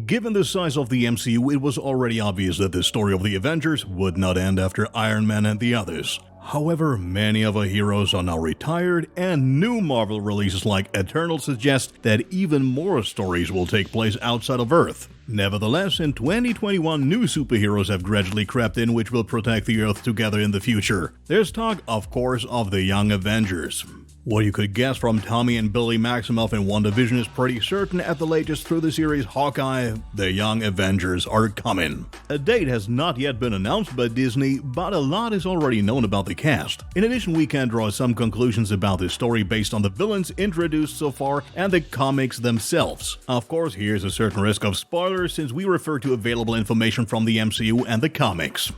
Given the size of the MCU, it was already obvious that the story of the Avengers would not end after Iron Man and the others. However, many of our heroes are now retired, and new Marvel releases like Eternal suggest that even more stories will take place outside of Earth. Nevertheless, in 2021, new superheroes have gradually crept in which will protect the Earth together in the future. There's talk, of course, of the Young Avengers. What you could guess from Tommy and Billy Maximoff in WandaVision is pretty certain. At the latest through the series Hawkeye, the Young Avengers are coming. A date has not yet been announced by Disney, but a lot is already known about the cast. In addition, we can draw some conclusions about the story based on the villains introduced so far and the comics themselves. Of course, here's a certain risk of spoilers since we refer to available information from the MCU and the comics.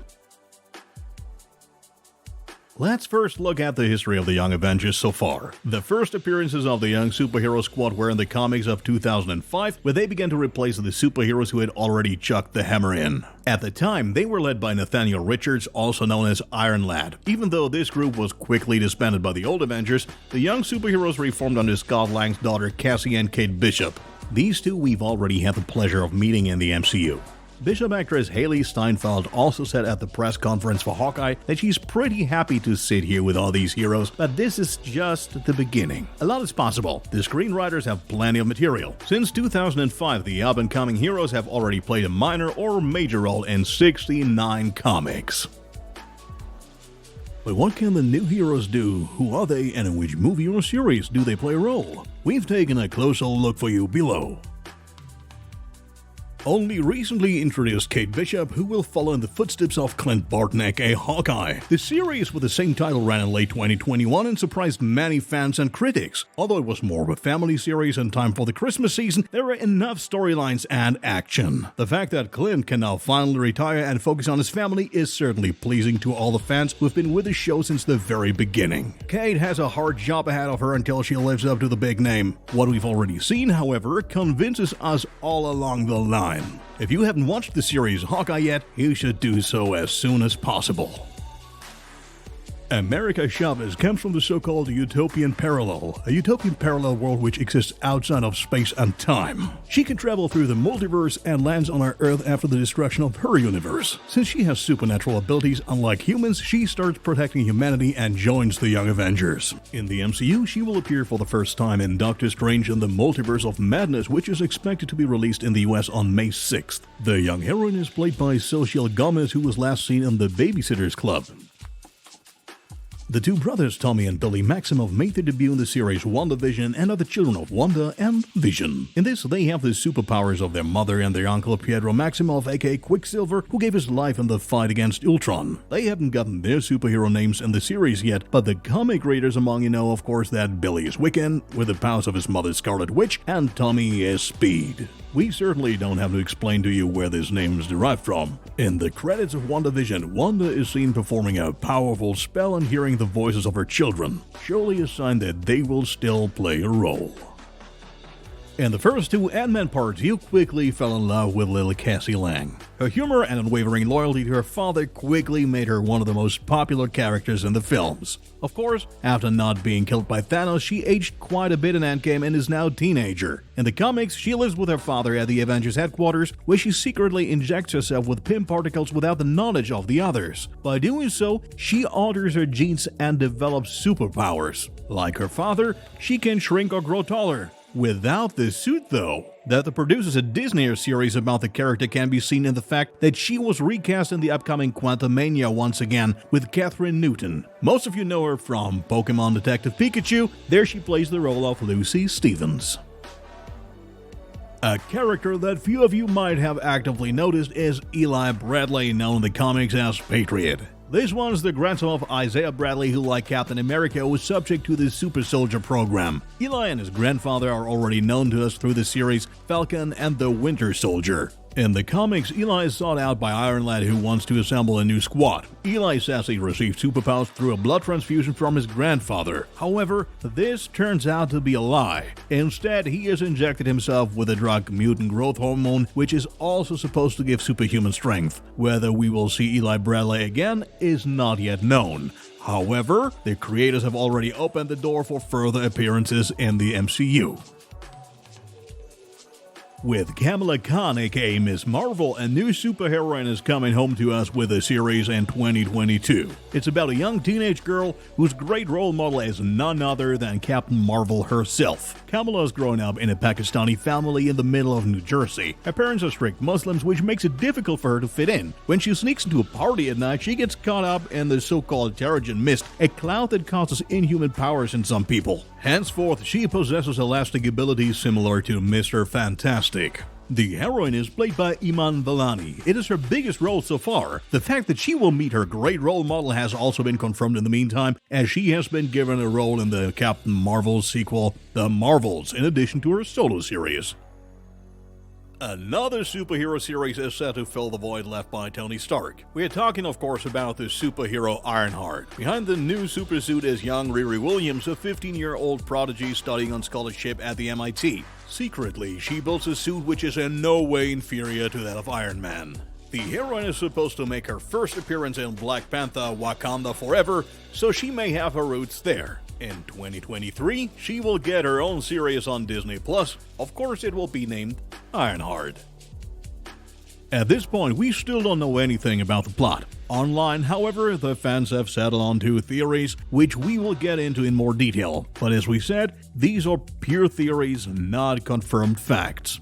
Let's first look at the history of the Young Avengers so far. The first appearances of the Young Superhero Squad were in the comics of 2005, where they began to replace the superheroes who had already chucked the hammer in. At the time, they were led by Nathaniel Richards, also known as Iron Lad. Even though this group was quickly disbanded by the old Avengers, the Young Superheroes reformed under Scott Lang's daughter Cassie and Kate Bishop. These two we've already had the pleasure of meeting in the MCU. Bishop actress Hailee Steinfeld also said at the press conference for Hawkeye that she's pretty happy to sit here with all these heroes, but this is just the beginning. A lot is possible. The screenwriters have plenty of material. Since 2005, the up-and-coming heroes have already played a minor or major role in 69 comics. But what can the new heroes do? Who are they, and in which movie or series do they play a role? We've taken a closer look for you below. Only recently introduced Kate Bishop, who will follow in the footsteps of Clint Barton aka Hawkeye. The series with the same title ran in late 2021 and surprised many fans and critics. Although it was more of a family series in time for the Christmas season, there were enough storylines and action. The fact that Clint can now finally retire and focus on his family is certainly pleasing to all the fans who've been with the show since the very beginning. Kate has a hard job ahead of her until she lives up to the big name. What we've already seen, however, convinces us all along the line. If you haven't watched the series Hawkeye yet, you should do so as soon as possible. America Chavez comes from the so-called utopian parallel, a utopian parallel world which exists outside of space and time. She can travel through the multiverse and lands on our Earth after the destruction of her universe. Since she has supernatural abilities unlike humans, she starts protecting humanity and joins the Young Avengers. In the MCU, she will appear for the first time in Doctor Strange and the Multiverse of Madness, which is expected to be released in the US on May 6th. The young heroine is played by Xochitl Gomez, who was last seen in The Babysitters Club. The two brothers Tommy and Billy Maximoff made their debut in the series WandaVision and are the children of Wanda and Vision. In this, they have the superpowers of their mother and their uncle Pietro Maximoff aka Quicksilver, who gave his life in the fight against Ultron. They haven't gotten their superhero names in the series yet, but the comic readers among you know of course that Billy is Wiccan, with the powers of his mother Scarlet Witch, and Tommy is Speed. We certainly don't have to explain to you where this name is derived from. In the credits of WandaVision, Wanda is seen performing a powerful spell and hearing the voices of her children, surely a sign that they will still play a role. In the first two Ant-Man parts, you quickly fell in love with little Cassie Lang. Her humor and unwavering loyalty to her father quickly made her one of the most popular characters in the films. Of course, after not being killed by Thanos, she aged quite a bit in Endgame and is now a teenager. In the comics, she lives with her father at the Avengers headquarters, where she secretly injects herself with Pym particles without the knowledge of the others. By doing so, she alters her genes and develops superpowers. Like her father, she can shrink or grow taller. Without the suit, though. That the producers of Disney series about the character can be seen in the fact that she was recast in the upcoming Quantumania once again with Katherine Newton. Most of you know her from Pokemon Detective Pikachu. There she plays the role of Lucy Stevens. A character that few of you might have actively noticed is Eli Bradley, known in the comics as Patriot. This one's the grandson of Isaiah Bradley, who, like Captain America, was subject to the Super Soldier program. Eli and his grandfather are already known to us through the series Falcon and the Winter Soldier. In the comics, Eli is sought out by Iron Lad, who wants to assemble a new squad. Eli says he received superpowers through a blood transfusion from his grandfather. However, this turns out to be a lie. Instead, he has injected himself with the drug mutant growth hormone, which is also supposed to give superhuman strength. Whether we will see Eli Bradley again is not yet known. However, the creators have already opened the door for further appearances in the MCU. With Kamala Khan aka Miss Marvel, a new superheroine is coming home to us with a series in 2022. It's about a young teenage girl whose great role model is none other than Captain Marvel herself. Kamala has grown up in a Pakistani family in the middle of New Jersey. Her parents are strict Muslims, which makes it difficult for her to fit in. When she sneaks into a party at night, she gets caught up in the so-called Terrigen Mist, a cloud that causes inhuman powers in some people. Henceforth, she possesses elastic abilities similar to Mr. Fantastic. The heroine is played by Iman Vellani. It is her biggest role so far. The fact that she will meet her great role model has also been confirmed in the meantime, as she has been given a role in the Captain Marvel sequel, The Marvels, in addition to her solo series. Another superhero series is set to fill the void left by Tony Stark. We are talking, of course, about the superhero Ironheart. Behind the new supersuit is young Riri Williams, a 15-year-old prodigy studying on scholarship at the MIT. Secretly, she builds a suit which is in no way inferior to that of Iron Man. The heroine is supposed to make her first appearance in Black Panther: Wakanda Forever, so she may have her roots there. In 2023, she will get her own series on Disney+. Of course, it will be named Ironheart. At this point, we still don't know anything about the plot. Online, however, the fans have settled on two theories, which we will get into in more detail. But as we said, these are pure theories, not confirmed facts.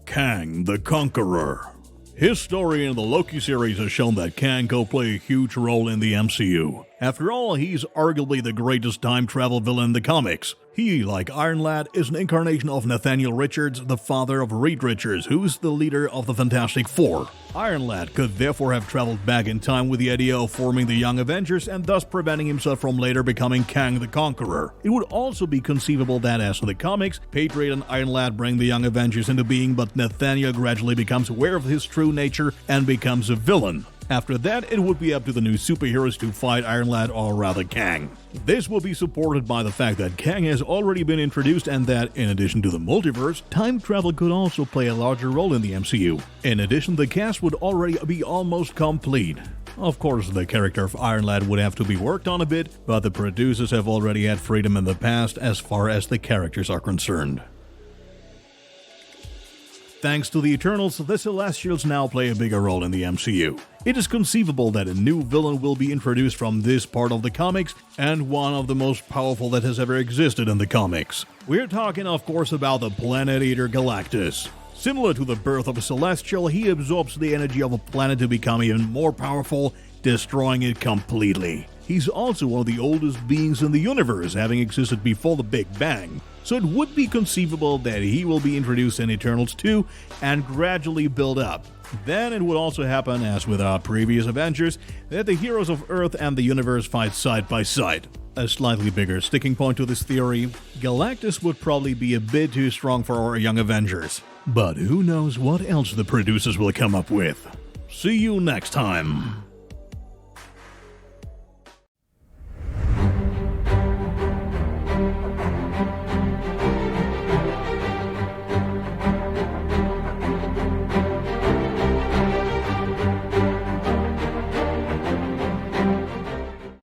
Kang the Conqueror. His story in the Loki series has shown that Kang will play a huge role in the MCU. After all, he's arguably the greatest time travel villain in the comics. He, like Iron Lad, is an incarnation of Nathaniel Richards, the father of Reed Richards, who's the leader of the Fantastic Four. Iron Lad could therefore have traveled back in time with the idea of forming the Young Avengers and thus preventing himself from later becoming Kang the Conqueror. It would also be conceivable that, as in the comics, Patriot and Iron Lad bring the Young Avengers into being, but Nathaniel gradually becomes aware of his true nature and becomes a villain. After that, it would be up to the new superheroes to fight Iron Lad, or rather Kang. This will be supported by the fact that Kang has already been introduced and that, in addition to the multiverse, time travel could also play a larger role in the MCU. In addition, the cast would already be almost complete. Of course, the character of Iron Lad would have to be worked on a bit, but the producers have already had freedom in the past as far as the characters are concerned. Thanks to the Eternals, the Celestials now play a bigger role in the MCU. It is conceivable that a new villain will be introduced from this part of the comics, and one of the most powerful that has ever existed in the comics. We're talking, of course, about the Planet Eater Galactus. Similar to the birth of a Celestial, he absorbs the energy of a planet to become even more powerful, destroying it completely. He's also one of the oldest beings in the universe, having existed before the Big Bang. So it would be conceivable that he will be introduced in Eternals 2 and gradually build up. Then it would also happen, as with our previous Avengers, that the heroes of Earth and the universe fight side by side. A slightly bigger sticking point to this theory, Galactus would probably be a bit too strong for our Young Avengers. But who knows what else the producers will come up with. See you next time.